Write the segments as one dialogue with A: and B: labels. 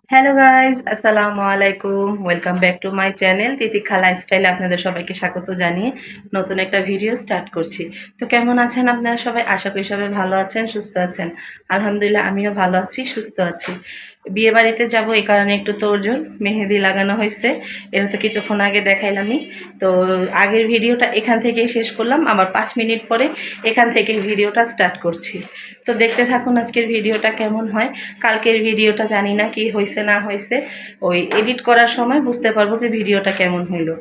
A: Hello guys, আসসালামু আলাইকুম। Welcome back to my channel Titiksha লাইফস্টাইলে আপনাদের সবাইকে স্বাগত জানিয়ে নতুন একটা ভিডিও স্টার্ট করছি। তো কেমন আছেন আপনারা সবাই? আশা করি সবাই ভালো আছেন, সুস্থ আছেন। আলহামদুলিল্লাহ আমিও ভালো আছি, সুস্থ আছি। বিয়ে বাড়িতে যাবো এই কারণে একটু তোড়জোড়, মেহেদি লাগানো হয়েছে। এটা তো কিছুক্ষণ আগে দেখাইলামই। তো আগের ভিডিওটা এখান থেকেই শেষ করলাম, আবার 5 মিনিট পরে এখান থেকে ভিডিওটা স্টার্ট করছি। তো দেখতে থাকুন আজকের ভিডিওটা কেমন হয়। কালকের ভিডিওটা জানি না কি হয়েছে না হয়েছে, ওই এডিট করার সময় বুঝতে পারবো যে ভিডিওটা কেমন হইলো।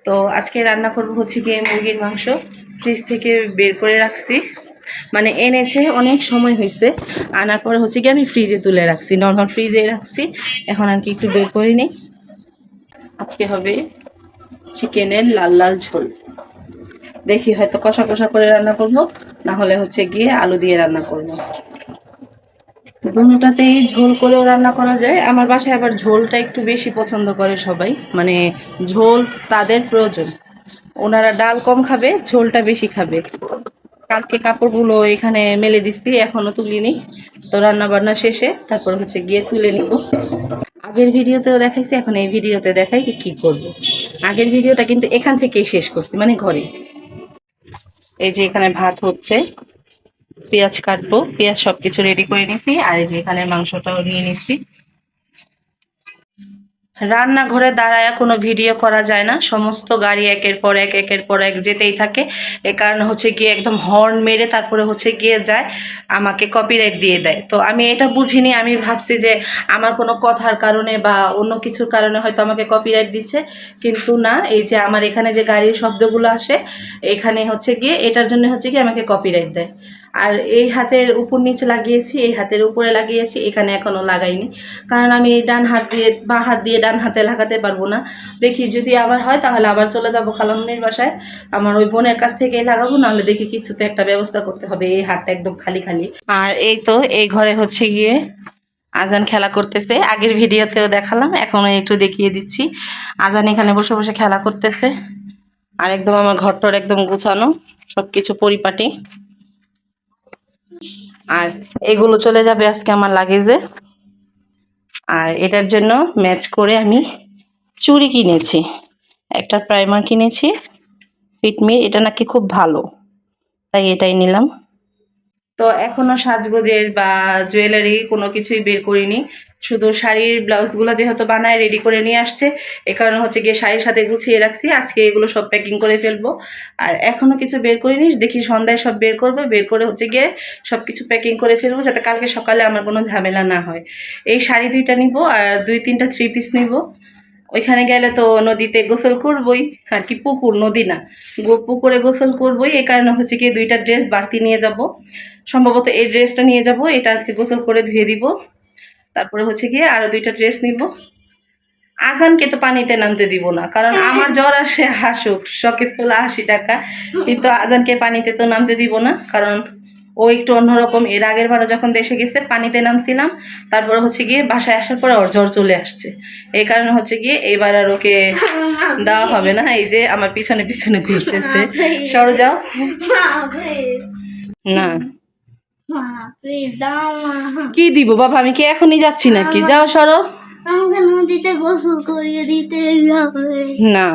A: তো আজকে রান্না করবো হচ্ছে গিয়ে মুরগির মাংস। ফ্রিজ থেকে বের করে রাখছি, মানে এনেছে অনেক সময় হয়েছে, আনার পরে হচ্ছে কি আমি ফ্রিজে তুলে রাখছি, নর্মাল ফ্রিজে রাখছি। এখন আর কি একটু বের করে নিই। আজকে হবে চিকেনের লাল লাল ঝোল। দেখি হয়তো কষা কষা করে রান্না করব, না হলে হচ্ছে গিয়ে আলু দিয়ে রান্না করব। দুটাতেই ঝোল করেও রান্না করা যায়। আমার বাসায় আবার ঝোলটা একটু বেশি পছন্দ করে সবাই, মানে ঝোল তাদের প্রয়োজন। ওনারা ডাল কম খাবে, ঝোলটা বেশি খাবে। কালকে কাপড়গুলো এখানে মেলে দিচ্ছি, এখনো তুলিনি। তো রান্না বান্না শেষে তারপর হচ্ছে গিয়ে তুলে নিব। আগের ভিডিওতেও দেখাইছি, এখন এই ভিডিওতে দেখাই কি করব। আগের ভিডিওটা কিন্তু এখান থেকেই শেষ করছি, মানে ঘরে। এই যে এখানে ভাত হচ্ছে, পেঁয়াজ কাটবো, পেঁয়াজ সবকিছু রেডি করে নিছি। আর এই যে এখানে মাংসটাও নিয়ে নিছি। রান্নাঘরে দাঁড়ায় কোনো ভিডিও করা যায় না, সমস্ত গাড়ি একের পর এক একের পর এক যেতেই থাকে। এ কারণে হচ্ছে গিয়ে একদম হর্ন মেরে তারপরে হচ্ছে গিয়ে যায়, আমাকে কপিরাইট দিয়ে দেয়। তো আমি এটা বুঝিনি, আমি ভাবছি যে আমার কোনো কথার কারণে বা অন্য কিছুর কারণে হয়তো আমাকে কপিরাইট দিচ্ছে, কিন্তু না। এই যে আমার এখানে যে গাড়ির শব্দগুলো আসে, এখানে হচ্ছে গিয়ে এটার জন্য হচ্ছে গিয়ে আমাকে কপিরাইট দেয়। আর এই হাতের উপর নিচে লাগিয়েছি, এই হাতের উপরে লাগিয়েছি, এখানে এখনো লাগাইনি। কারণ আমি ডান হাত দিয়ে বা হাত দিয়ে ডান হাতে লাগাতে পারবো না। দেখি যদি আবার হয় তাহলে আবার চলে যাব খালামনির বাসায়, আমার ওই বোনের কাছ থেকেই লাগাবো, নাহলে দেখি কিছু তো একটা ব্যবস্থা করতে হবে। এই হাতটা একদম খালি খালি। আর এই তো এই ঘরে হচ্ছে গিয়ে আজান খেলা করতেছে, আগের ভিডিওতেও দেখালাম, এখন একটু দেখিয়ে দিচ্ছি। আজান এখানে বসে বসে খেলা করতেছে। আর একদম আমার ঘরটার একদম গুছানো, সবকিছু পরিপাটি। আর এগুলো চলে যাবে আজকে আমার লাগেজে। আর এটার জন্য ম্যাচ করে আমি চুড়ি কিনেছি, একটা প্রাইমার কিনেছি ফিটমি, এটা নাকি খুব ভালো, তাই এটাই নিলাম। তো এখনো সাজগোজের বা জুয়েলারি কোনো কিছুই বের করিনি, শুধু শাড়ির ব্লাউজগুলো যেহেতু বানায় রেডি করে নিয়ে আসছে, এ কারণে হচ্ছে গিয়ে শাড়ির সাথে গুছিয়ে রাখছি। আজকে এগুলো সব প্যাকিং করে ফেলবো। আর এখনো কিছু বের করিনি, দেখি সন্ধ্যায় সব বের করবো, বের করে হচ্ছে গিয়ে সব কিছু প্যাকিং করে ফেলবো, যাতে কালকে সকালে আমার কোনো ঝামেলা না হয়। এই শাড়ি দুইটা নিব, আর 2-3টা 3 পিস নিব। ওইখানে গেলে তো নদীতে গোসল করবই, আর কি পুকুর, নদী না, পুকুরে গোসল করবই। এই কারণে হচ্ছে কি 2টা ড্রেস বাড়তি নিয়ে যাব। সম্ভবত এই ড্রেসটা নিয়ে যাব, এটা আজকে গোসল করে ধুয়ে দিব। তারপরে হচ্ছে গিয়ে আরো 2টা ড্রেস নিব। আজানকে তো পানিতে নামতে দিব না, কারণ আমার জ্বর আসে হাসুক, শখের তোলা 80 টাকা, কিন্তু আজানকে পানিতে তো নামতে দিব না, কারণ ও একটু অন্যরকম। এর আগের বারও যখন দেশে গেছে পানিতে নামছিলাম, তারপরে হচ্ছে গিয়ে বাসায় আসার পরে ওর জ্বর চলে আসছে। এই কারণে হচ্ছে গিয়ে এইবার আর ওকে দেওয়া হবে না। এই যে আমার পিছনে পিছনে ঘুরতেছে, সরে যাও না। কি দিব বাবা, আমি কি এখনই যাচ্ছি নাকি? যাও সরো।
B: আমাকে নদীতে গোসল করিয়ে দিতে হবে
A: না,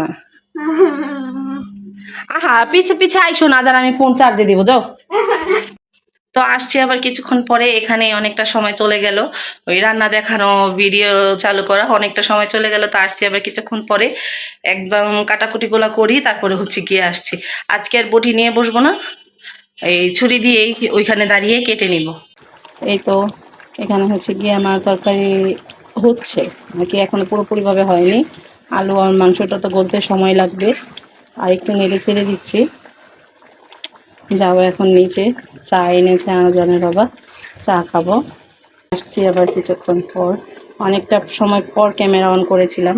A: আহা পিছে পিছে আইসো না, জান আমি ফোন চার্জে দিব, যাও। তো আসছি আবার কিছুক্ষণ পরে। এখানে অনেকটা সময় চলে গেল, ওই রান্না দেখানো ভিডিও চালু করা অনেকটা সময় চলে গেল। তো আসছি আবার কিছুক্ষণ পরে, একদম কাটাকুটিগুলো করি, তারপরে হচ্ছে গিয়ে আসছি। আজকে আর বটি নিয়ে বসবো না, এই ছুরি দিয়েই ওইখানে দাঁড়িয়ে কেটে নিব। এই তো এখানে হচ্ছে গিয়ে আমার তরকারি হচ্ছে, নাকি এখনো পুরোপুরিভাবে হয়নি। আলু আর মাংসটা তো গলতে সময় লাগবে। আর একটু নেড়ে ছেড়ে দিচ্ছি, যাবো এখন নিচে। চা এনেছে আজানের বাবা, চা খাবো। আসছি আবার কিছুক্ষণ পর, অনেকটা সময় পর ক্যামেরা অন করেছিলাম,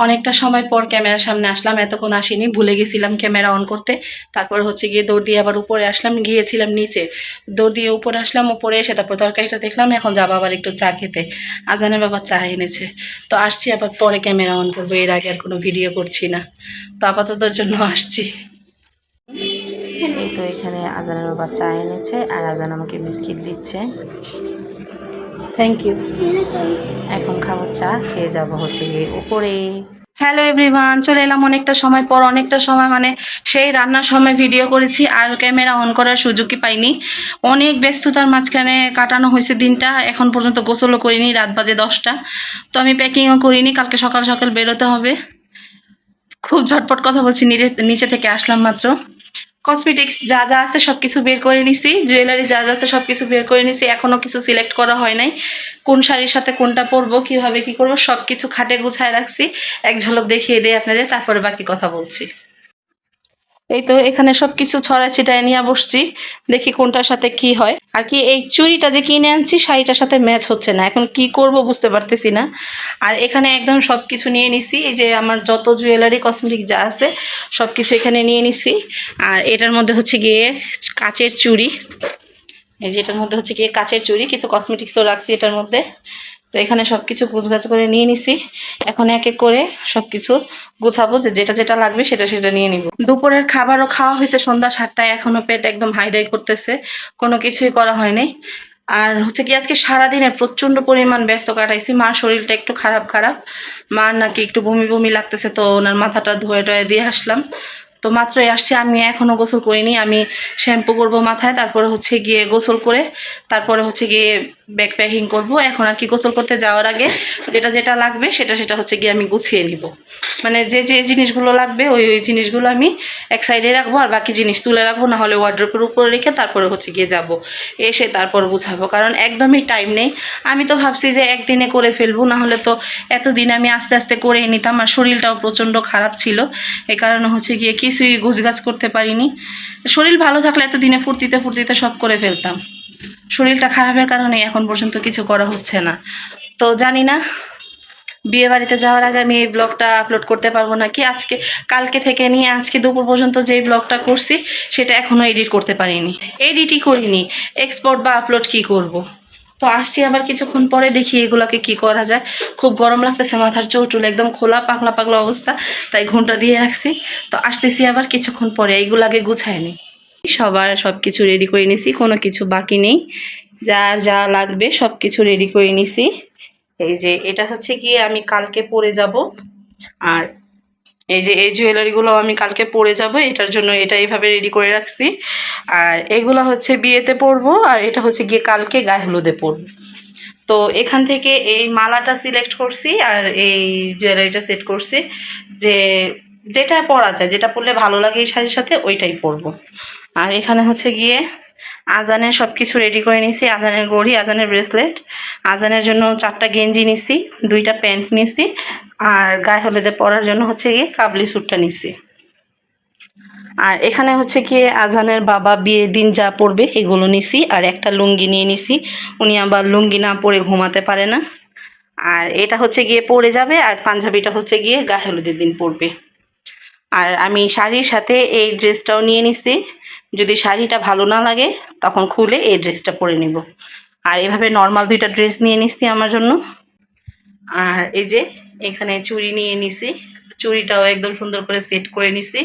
A: অনেকটা সময় পর ক্যামেরার সামনে আসলাম। এতক্ষণ আসিনি, ভুলে গেছিলাম ক্যামেরা অন করতে। তারপর হচ্ছে গিয়ে দৌড় দিয়ে আবার উপরে আসলাম, গিয়েছিলাম নিচে, দৌড় দিয়ে উপরে আসলাম। উপরে এসে তারপর তরকারিটা দেখলাম, এখন যাবো আবার একটু চা খেতে। আজানের বাবা চা এনেছে, তো আসছি আবার পরে ক্যামেরা অন করবো। এর আগে আর কোনো ভিডিও করছি না, তো আপাততর জন্য আসছি। এই তো এখানে আজানের বাবা চা এনেছে, আর আজান আমাকে বিস্কিট দিচ্ছে। Thank you. এখন খাবো চা, খেয়ে যাবো হচ্ছে গিয়ে উপরে। হ্যালো এভরিওয়ান, চলে এলাম অনেকটা সময় পর। অনেকটা সময় মানে সেই রান্নার সময় ভিডিও করেছি, আর ক্যামেরা অন করার সুযোগই পাইনি। অনেক ব্যস্ততার মাঝখানে কাটানো হয়েছে দিনটা। এখন পর্যন্ত গোসলও করিনি, রাত বাজে 10টা। তো আমি প্যাকিংও করিনি, কালকে সকাল সকাল বেরোতে হবে। খুব ঝটপট কথা বলছি, নিচে থেকে আসলাম মাত্র। কসমেটিক্স যা যা আছে সব কিছু বের করে নিছি, জুয়েলারি যা যা আছে সব কিছু বের করে নিছি। এখনও কিছু সিলেক্ট করা হয় নাই, কোন শাড়ির সাথে কোনটা পরবো, কিভাবে কি করবো সব কিছু খাটে গুছায় রাখছি। এক ঝলক দেখিয়ে দেই আপনাদের, তারপরে বাকি কথা বলছি। এই তো এখানে সবকিছু ছড়ায় ছিটায় নিয়ে বসছি, দেখি কোনটার সাথে কি হয়। আর কি এই চুড়িটা যে কিনে আনছি শাড়িটার সাথে ম্যাচ হচ্ছে না, এখন কি করব বুঝতে পারতেছি না। আর এখানে একদম সবকিছু নিয়ে নিছি, এই যে আমার যত জুয়েলারি কসমেটিক যা আছে সবকিছু এখানে নিয়ে নিছি। আর এটার মধ্যে হচ্ছে গিয়ে কাচের চুড়ি, এই যে এটার মধ্যে হচ্ছে গিয়ে কাচের চুড়ি, কিছু কসমেটিক্সও রাখছি এটার মধ্যে। তো এখানে সব কিছু গুছগাছ করে নিয়ে নিছি। এখন এক এক করে সব কিছু গুছাবো, যে যেটা যেটা লাগবে সেটা সেটা নিয়ে নিব। দুপুরের খাবারও খাওয়া হয়েছে সন্ধ্যা 7টায়, এখনো পেট একদম হাইডাই করতেছে, কোনো কিছুই করা হয়নি। আর হচ্ছে কি আজকে সারাদিনে প্রচন্ড পরিমাণ ব্যস্ত কাটাইছি। মার শরীরটা একটু খারাপ খারাপ, মার নাকি একটু বমি বমি লাগতেছে, তো ওনার মাথাটা ধুয়ে টয়ে দিয়ে আসলাম। তো মাত্রই আসছি, আমি এখনো গোসল করিনি। আমি শ্যাম্পু করব মাথায়, তারপরে হচ্ছে গিয়ে গোসল করে তারপরে হচ্ছে গিয়ে ব্যাগ প্যাকিং করব। এখন আর কি গোসল করতে যাওয়ার আগে যেটা যেটা লাগবে সেটা সেটা হচ্ছে গিয়ে আমি গুছিয়ে নিব। মানে যে যে জিনিসগুলো লাগবে ওই ওই জিনিসগুলো আমি এক সাইডে রাখবো, আর বাকি জিনিস তুলে রাখবো, না হলে ওয়ার্ড্রোপের উপরে রেখে তারপরে হচ্ছে গিয়ে যাব, এসে তারপর গুছাবো, কারণ একদমই টাইম নেই। আমি তো ভাবছি যে একদিনে করে ফেলবো, না হলে তো এতদিন আমি আস্তে আস্তে করেই নিতাম। আর শরীরটাও প্রচণ্ড খারাপ ছিল, এই কারণে হচ্ছে গিয়ে কিছুই গুছগাছ করতে পারিনি। শরীর ভালো থাকলে এতদিনে ফুর্তিতে ফুর্তিতে সব করে ফেলতাম। শরীরটা খারাপের কারণে এখন পর্যন্ত কিছু করা হচ্ছে না। তো জানি না বিয়ে বাড়িতে যাওয়ার আগে আমি এই ব্লগটা আপলোড করতে পারবো নাকি। আজকে কালকে থেকে নিয়ে আজকে দুপুর পর্যন্ত যেই ব্লগটা করছি সেটা এখনো এডিট করতে পারিনি, এডিটই করিনি। এক্সপোর্ট বা আপলোড কি করব। তো আসছি আবার কিছুক্ষণ পরে, দেখি এগুলাকে কি করা যায়। খুব গরম লাগতেছে, মাথার চৌটুল একদম খোলা পাগলা পাগলা অবস্থা, তাই ঘুমটা দিয়ে রাখছি। তো আসতেছি আবার কিছুক্ষণ পরে, এইগুলাকে গুছায় নি। সবার সব কিছু রেডি করে নিছি, কোনো কিছু বাকি নেই। যার যা লাগবে সব কিছু রেডি করে নিছি। এই যে এটা হচ্ছে গিয়ে আমি কালকে পরে যাব, আর এই যে এই জুয়েলারিগুলো আমি কালকে পরে যাব, এটার জন্য এটা এইভাবে রেডি করে রাখছি। আর এগুলো হচ্ছে বিয়েতে পরবো, আর এটা হচ্ছে গিয়ে কালকে গায়ে হলুদে পরবো। তো এখান থেকে এই মালাটা সিলেক্ট করছি, আর এই জুয়েলারিটা সেট করছি, যে যেটা পরা যায়, যেটা পরলে ভালো লাগে এই শাড়ির সাথে ওইটাই পরবো। আর এখানে হচ্ছে গিয়ে আজানের সব কিছু রেডি করে নিছি, আজানের ঘড়ি, আজানের ব্রেসলেট, আজানের জন্য 4টা গেঞ্জি নিছি, 2টা প্যান্ট নিছি, আর গায়ে হলুদে পরার জন্য হচ্ছে গিয়ে কাবলি স্যুটটা নিছি। আর এখানে হচ্ছে গিয়ে আজানের বাবা বিয়ের দিন যা পরবে এগুলো নিছি, আর একটা লুঙ্গি নিয়ে নিছি, উনি আবার লুঙ্গি না পরে ঘুমাতে পারে না। আর এটা হচ্ছে গিয়ে পরে যাবে, আর পাঞ্জাবিটা হচ্ছে গিয়ে গায়ে হলুদের দিন পরবে। আর আমি শাড়ির সাথে এই ড্রেসটাও নিয়ে নিছি, যদি শাড়িটা ভালো না লাগে তখন খুলে এই ড্রেসটা পরে নিব। আর এভাবে নর্মাল 2টা ড্রেস নিয়ে নিছি আমার জন্য। আর এই যে এখানে চুড়ি নিয়ে নিছি, চুড়িটাও একদম সুন্দর করে সেট করে নিছি।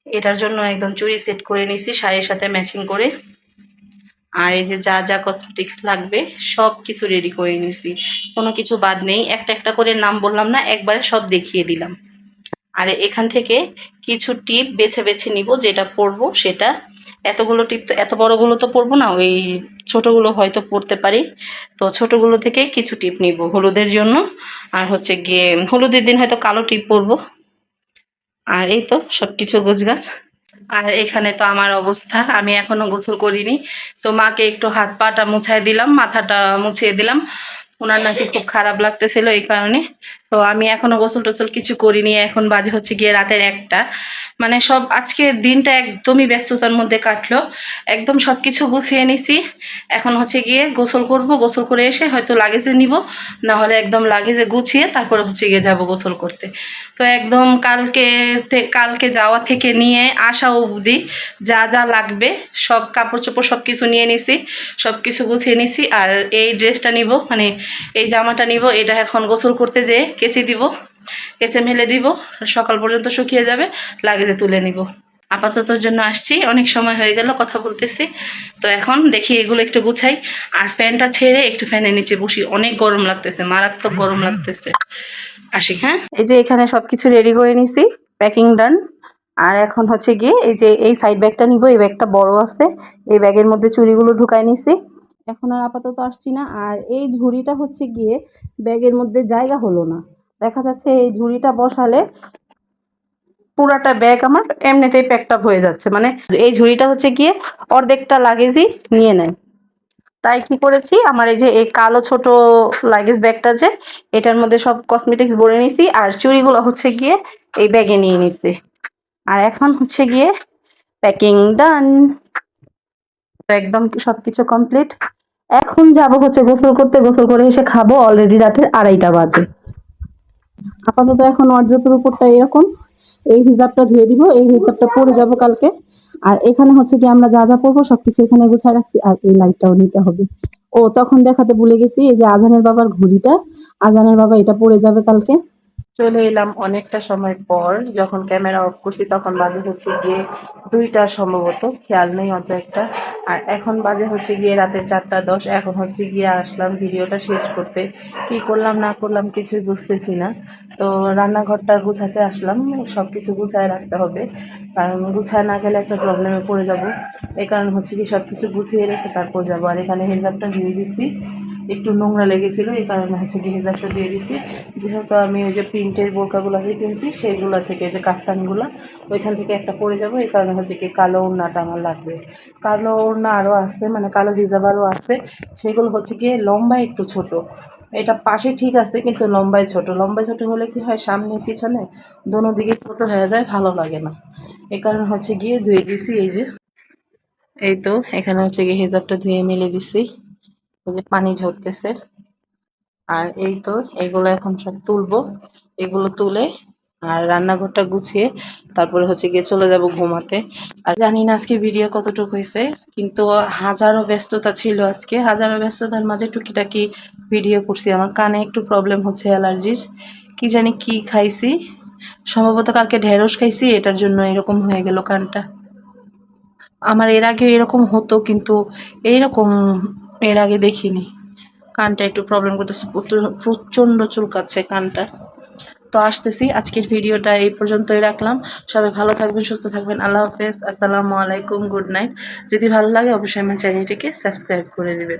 A: এটার জন্য একদম চুড়ি সেট করে নিছি শাড়ির সাথে ম্যাচিং করে। আর এই যে যা যা কসমেটিক্স লাগবে সব কিছু রেডি করে নিছি, কোনো কিছু বাদ নেই। একটা একটা করে নাম বললাম না, একবারে সব দেখিয়ে দিলাম। আর এখান থেকে কিছু টিপ বেছে বেছে নিব, যেটা পরবো সেটা। এতগুলো টিপ তো, এত বড়গুলো তো পরবো না, ওই ছোটগুলো হয়তো পরতে পারি। তো ছোটগুলো থেকে কিছু টিপ নিব হলুদের জন্য, আর হচ্ছে গিয়ে হলুদের দিন হয়তো কালো টিপ পরবো। আর এই তো সবকিছু গোছগাছ। আর এখানে তো আমার অবস্থা, আমি এখনো গোসল করিনি। তো মাকে একটু হাত পাটা মুছাই দিলাম, মাথাটা মুছিয়ে দিলাম, ওনার নাকি খুব খারাপ লাগতেছিল এই কারণে। তো আমি এখনো গোসল টোসল কিছু করিনি, এখন বাজে হচ্ছে গিয়ে রাতের 1টা। মানে সব আজকের দিনটা একদমই ব্যস্ততার মধ্যে কাটলো, একদম সব কিছু গুছিয়ে নিছি। এখন হচ্ছে গিয়ে গোসল করব, গোসল করে এসে হয়তো লাগেজে নিব, না হলে একদম লাগেজে গুছিয়ে তারপরে হচ্ছে গিয়ে যাব গোসল করতে। তো একদম কালকে যাওয়া থেকে নিয়ে আসা অবধি যা যা লাগবে সব কাপড় চোপড় সব কিছু নিয়ে নিছি, সব কিছু গুছিয়ে নিছি। আর এই ড্রেসটা নিব, মানে এই জামাটা নিব, এটা এখন গোসল করতে যেয়ে কেচে দিব, কেচে মেলে দিব, সকাল পর্যন্ত শুকিয়ে যাবে, লাগেজে তুলে নিব। আপাততর জন্য আসছি, অনেক সময় হয়ে গেল কথা বলতেছি। তো এখন দেখি এগুলো একটু গুছাই, আর ফ্যানটা ছেড়ে একটু ফ্যানের নিচে বসি, অনেক গরম লাগতেছে, মারাত্মক গরম লাগতেছে। আসি, হ্যাঁ। এই যে এখানে সবকিছু রেডি করে নিছি, প্যাকিং ডান। আর এখন হচ্ছে গিয়ে এই যে এই সাইড ব্যাগটা নিব, এই ব্যাগটা বড় আছে, এই ব্যাগের মধ্যে চুড়িগুলো ঢুকাই নিছি। এখন আর আপাতত আসছি না। আর এই ঝুড়িটা হচ্ছে গিয়ে ব্যাগের মধ্যে জায়গা হলো না, দেখা যাচ্ছে এই ঝুড়িটা বসালে পুরাটা ব্যাগ আমার এমনিতেই প্যাকড আপ হয়ে যাচ্ছে, মানে এই ঝুড়িটা হচ্ছে গিয়ে অর্ধেকটা লাগেজই নিয়ে নেয়। তাই কি করেছি, আমার এই যে এই কালো ছোট লাগেজ ব্যাগটা যে, এটার মধ্যে সব কসমেটিক্স ভরে নিছি, আর চুড়িগুলো হচ্ছে গিয়ে এই ব্যাগে নিয়ে নিছি। আর এখন হচ্ছে গিয়ে প্যাকিং ডান, একদম সবকিছু কমপ্লিট। এখন যাব হচ্ছে গোসল করতে, গোসল করে এসে খাবো। অলরেডি রাতের 2:30 বাজে। আপাতত এখন ওয়ার্ড্রোবের উপরটা এরকম, এই হিজাবটা ধুয়ে দিব, এই হিজাবটা পরে যাব কালকে। আর এখানে হচ্ছে কি আমরা যা যা পরবো সবকিছু এখানে গুছায় রাখছি। আর এই লাইটটাও নিতে হবে। ও তখন দেখাতে ভুলে গেছি, এই যে আজানের বাবার ঘড়িটা, আজানের বাবা এটা পরে যাবে কালকে। চলে এলাম অনেকটা সময় পর, যখন ক্যামেরা অফ করছি তখন বাজে হচ্ছে গিয়ে 2টা সম্ভবত, খেয়াল নেই অত একটা। আর এখন বাজে হচ্ছে গিয়ে রাতে 4:10। এখন হচ্ছে গিয়ে আসলাম ভিডিওটা শেষ করতে। কি করলাম না করলাম কিছুই বুঝতেছি না। তো রান্নাঘরটা গুছাতে আসলাম, সবকিছু গুছায় রাখতে হবে, কারণ গুছায় না গেলে একটা প্রবলেমে পড়ে যাব। এই কারণ হচ্ছে কি সবকিছু গুছিয়ে রেখে তারপর যাবো। আর এখানে হিজাবটা ধুয়ে দিচ্ছি, একটু নোংরা লেগেছিল, এই কারণে হচ্ছে কি হিজাবটা দিয়ে দিচ্ছি। যেহেতু আমি ওই যে প্রিন্টের বোরকাগুলো যে কিনছি সেইগুলো থেকে, যে কাফতানগুলো, ওইখান থেকে একটা পরে যাবো, এই কারণে হচ্ছে কি কালো ওড়নাটা আমার লাগবে। কালো ওড়না আরও আছে, মানে কালো হিজাব আরও আছে, সেগুলো হচ্ছে গিয়ে লম্বায় একটু ছোট। এটা পাশে ঠিক আছে কিন্তু লম্বায় ছোট, লম্বায় ছোট হলে কি হয় সামনে পিছনে দোনো দিকে ছোট হয়ে যায়, ভালো লাগে না। এই কারণে হচ্ছে গিয়ে ধুয়ে দিছি। এই যে এই তো এখানে হচ্ছে গিয়ে হিজাবটা ধুয়ে মেলে দিছি, এই যে পানি ঝরতেছে। আর এই তো এগুলো এখন সব তুলবো, এগুলো তুলে আর রান্নাঘরটা গুছিয়ে তারপরে হচ্ছে গিয়ে চলে যাব ঘুমাতে। আর জানি না আজকে ভিডিও কতটুকু হয়েছে, কিন্তু হাজারো ব্যস্ততা ছিল আজকে, হাজারো ব্যস্ততার মাঝে টুকিটাকি ভিডিও করছি। আমার কানে একটু প্রবলেম হচ্ছে, অ্যালার্জির, কি জানি কি খাইছি, সম্ভবত কালকে ঢেঁড়স খাইছি, এটার জন্য এরকম হয়ে গেল কানটা। আমার এর আগে এরকম হতো, কিন্তু এইরকম এর আগে দেখিনি। কানটা একটু প্রবলেম করতেছে, প্রচন্ড চুলকাচ্ছে কানটা। তো আসতেছি, আজকের ভিডিওটা এই পর্যন্তই রাখলাম। সবাই ভালো থাকবেন, সুস্থ থাকবেন। আল্লাহ হাফেজ, আসসালামু আলাইকুম, গুড নাইট। যদি ভালো লাগে অবশ্যই আমার চ্যানেলটিকে সাবস্ক্রাইব করে দিবেন।